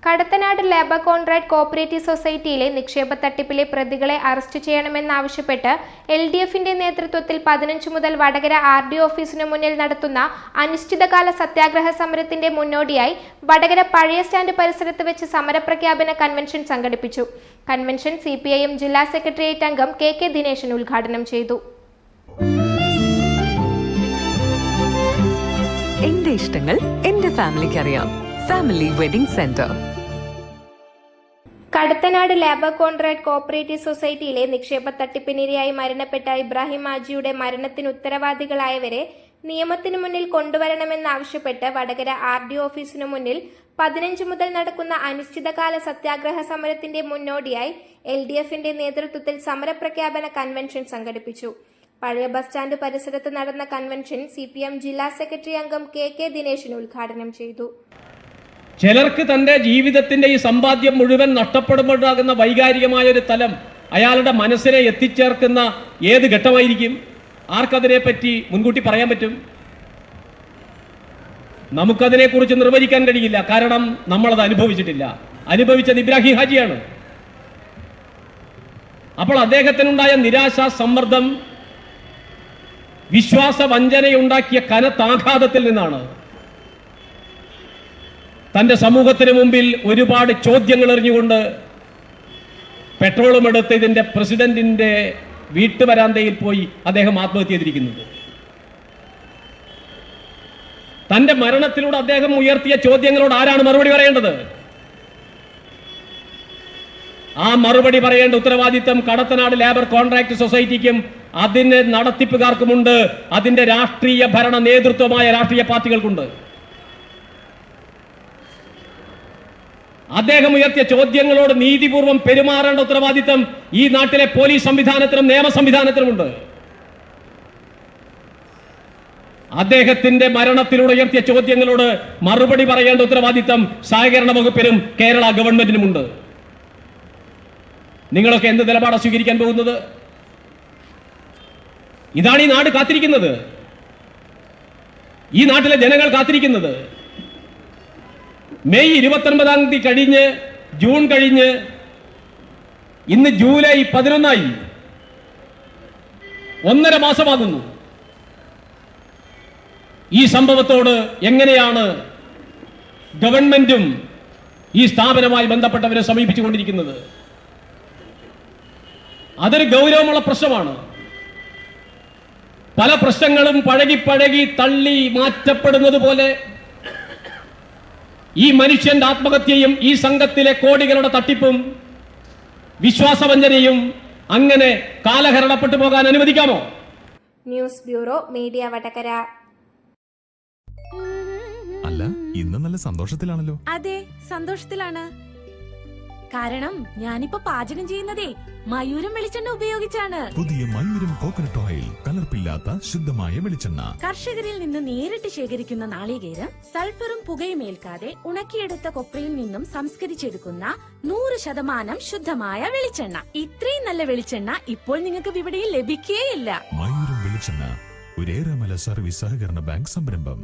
Kadathanad labour contract cooperative സൊസൈറ്റിയിലെ നിക്ഷേപ തട്ടിപ്പിലെ പ്രതികളെ അറസ്റ്റ് ചെയ്യണമെന്നാവശ്യപ്പെട്ട് LDFന്റെ നേതൃത്വത്തിൽ 15 മുതൽ വടകര RDO ഓഫീസിനു മുന്നിൽ നടത്തുന്ന അനിശ്ചിതകാല സത്യാഗ്രഹ സമരത്തിന്റെ മുന്നോടിയായി വടകര പഴയ സ്റ്റാൻഡ് പരിസരത്ത് വെച്ച് സമരപ്രഖ്യാപന കൺവെൻഷൻ സംഘടിപ്പിച്ചു. കൺവെൻഷൻ CPIM ജില്ലാ സെക്രട്ടേറിയറ്റ് അംഗം KK ദിനേശൻ ഉദ്ഘാടനം ചെയ്തു. എന്റെ ഇഷ്ടങ്ങൾ എന്റെ ഫാമിലിക്ക് അറിയാം. Family wedding centre. Kadathanad labour contract cooperative സൊസൈറ്റിയിലെ നിക്ഷേപ തട്ടിപ്പിനിരയായി മരണപ്പെട്ട ഇബ്രാഹിം ഹാജിയുടെ മരണത്തിന് ഉത്തരവാദികളായവരെ നിയമത്തിനു മുന്നിൽ കൊണ്ടുവരണമെന്നാവശ്യപ്പെട്ട് വടകര RDO ഓഫീസിനു മുന്നിൽ 15 മുതൽ നടക്കുന്ന അനിശ്ചിതകാല സത്യാഗ്രഹ സമരത്തിന്റെ മുന്നോടിയായി LDFന്റെ നേതൃത്വത്തിൽ സമരപ്രഖ്യാപന കൺവെൻഷൻ സംഘടിപ്പിച്ചു. പഴയ ബസ് സ്റ്റാൻഡ് പരിസരത്ത് നടന്ന കൺവെൻഷൻ CPIM ജില്ലാ സെക്രട്ടറി അംഗം KK ദിനേശൻ ഉദ്ഘാടനം ചെയ്തു. ചിലർക്ക് തൻ്റെ ജീവിതത്തിന്റെ ഈ സമ്പാദ്യം മുഴുവൻ നഷ്ടപ്പെടുമ്പോഴാകുന്ന വൈകാരികമായ ഒരു തലം അയാളുടെ മനസ്സിനെ എത്തിച്ചേർക്കുന്ന ഏത് ഘട്ടമായിരിക്കും? ആർക്കതിനെപ്പറ്റി മുൻകൂട്ടി പറയാൻ പറ്റും? നമുക്കതിനെക്കുറിച്ച് നിർവചിക്കാൻ കഴിയില്ല. കാരണം നമ്മളത് അനുഭവിച്ചിട്ടില്ല. അനുഭവിച്ചത് ഇബ്രാഹിം ഹാജിയാണ്. അപ്പോൾ അദ്ദേഹത്തിനുണ്ടായ നിരാശ, സമ്മർദ്ദം, വിശ്വാസ വഞ്ചനയുണ്ടാക്കിയ കനത്താഘാതത്തിൽ നിന്നാണ് തന്റെ സമൂഹത്തിന് മുമ്പിൽ ഒരുപാട് ചോദ്യങ്ങൾ എറിഞ്ഞുകൊണ്ട് പെട്രോളും എടുത്ത് ഇതിന്റെ പ്രസിഡന്റിന്റെ വീട്ടുവരാന്തയിൽ പോയി അദ്ദേഹം ആത്മഹത്യ ചെയ്തിരിക്കുന്നത്. തന്റെ മരണത്തിലൂടെ അദ്ദേഹം ഉയർത്തിയ ചോദ്യങ്ങളോട് ആരാണ് മറുപടി പറയേണ്ടത്? ആ മറുപടി പറയേണ്ട ഉത്തരവാദിത്തം കടത്തനാട് ലേബർ കോൺട്രാക്ട് സൊസൈറ്റിക്കും അതിന്റെ നടത്തിപ്പുകാർക്കുമുണ്ട്. അതിന്റെ രാഷ്ട്രീയ ഭരണ നേതൃത്വമായ രാഷ്ട്രീയ പാർട്ടികൾക്കുണ്ട്. അദ്ദേഹം ഉയർത്തിയ ചോദ്യങ്ങളോട് നീതിപൂർവം പെരുമാറേണ്ട ഉത്തരവാദിത്തം ഈ നാട്ടിലെ പോലീസ് സംവിധാനത്തിനും നിയമ സംവിധാനത്തിനുമുണ്ട്. അദ്ദേഹത്തിന്റെ മരണത്തിലൂടെ ഉയർത്തിയ ചോദ്യങ്ങളോട് മറുപടി പറയേണ്ട ഉത്തരവാദിത്തം സഹകരണ വകുപ്പിനും കേരള ഗവൺമെന്റിനുമുണ്ട്. നിങ്ങളൊക്കെ എന്ത് നിലപാടാണ് സ്വീകരിക്കാൻ പോകുന്നത്? ഇതാണ് ഈ നാട് കാത്തിരിക്കുന്നത്. ഈ നാട്ടിലെ ജനങ്ങൾ കാത്തിരിക്കുന്നത്. മെയ് 29-ാം തീയതി കഴിഞ്ഞ്, ജൂൺ കഴിഞ്ഞ്, ഇന്ന് ജൂലൈ 11-ആയി. 1.5 മാസമാകുന്നു. ഈ സംഭവത്തോട് എങ്ങനെയാണ് ഗവൺമെന്റും ഈ സ്ഥാപനവുമായി ബന്ധപ്പെട്ടവരെ സമീപിച്ചുകൊണ്ടിരിക്കുന്നത്? അതൊരു ഗൗരവമുള്ള പ്രശ്നമാണ്. പല പ്രശ്നങ്ങളും പഴകി തള്ളി മാറ്റപ്പെടുന്നത് പോലെ ഈ മനുഷ്യന്റെ ആത്മഹത്യയും ഈ സംഘത്തിലെ കോടികളുടെ തട്ടിപ്പും വിശ്വാസവഞ്ചനയും അങ്ങനെ കാലഹരണപ്പെട്ടു പോകാൻ അനുവദിക്കാമോ? News bureau, media Vadakara. അല്ല, ഇന്ന് നല്ല സന്തോഷത്തിലാണല്ലോ. അതെ, സന്തോഷത്തിലാണ്. കാരണം ഞാനിപ്പോ പാചകം ചെയ്യുന്നതേ മയൂരം വെളിച്ചെണ്ണ ഉപയോഗിച്ചാണ്. പുതിയ മയൂരം കോക്കനട്ട് ഓയിൽ, കലർപ്പില്ലാത്ത ശുദ്ധമായ വെളിച്ചെണ്ണ. കർഷകരിൽ നിന്ന് നേരിട്ട് ശേഖരിക്കുന്ന നാളികേരം സൾഫറും പുകയും ഏൽക്കാതെ ഉണക്കിയെടുത്ത കൊപ്രയിൽ നിന്നും സംസ്കരിച്ചെടുക്കുന്ന 100% ശുദ്ധമായ വെളിച്ചെണ്ണ. ഇത്രയും നല്ല വെളിച്ചെണ്ണ ഇപ്പോൾ നിങ്ങൾക്ക് വിപണിയിൽ ലഭിക്കുകയില്ല. മയൂരം വെളിച്ചെണ്ണ, ഒരു ഏറെമല സർവീസ് സഹകരണ ബാങ്ക് സംരംഭം.